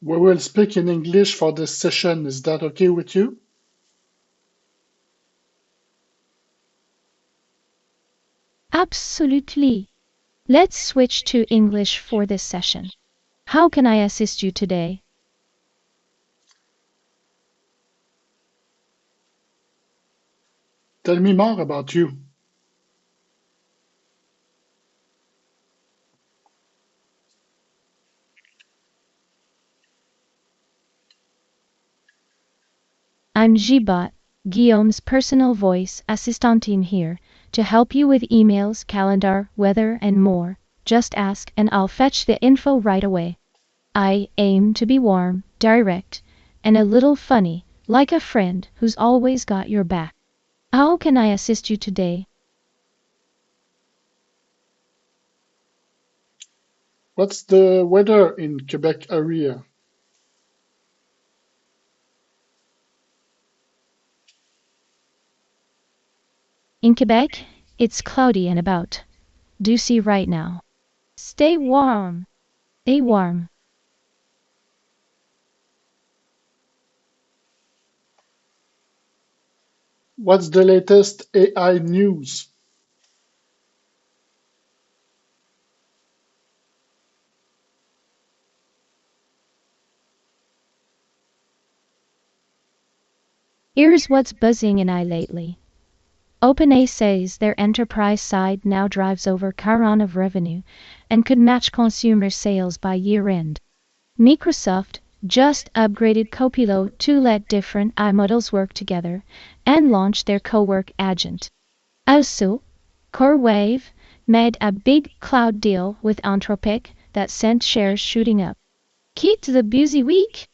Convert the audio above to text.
We will speak in English for this session. Is that okay with you? Absolutely. Let's switch to English for this session. How can I assist you today? Tell me more about you. I'm Gibot, Guillaume's personal voice assistant here, to help you with emails, calendar, weather, and more. Just ask and I'll fetch the info right away. I aim to be warm, direct, and a little funny, like a friend who's always got your back. How can I assist you today? What's the weather in Quebec area? In Quebec, it's cloudy and about. Do see right now. Stay warm. Stay warm. What's the latest AI news? Here's what's buzzing in I lately. OpenAI says their enterprise side now drives over $1 of revenue and could match consumer sales by year end. Microsoft just upgraded Copilot to let different AI models work together and launch their co-work agent. Also, CoreWave made a big cloud deal with Anthropic that sent shares shooting up. Keep to the busy week.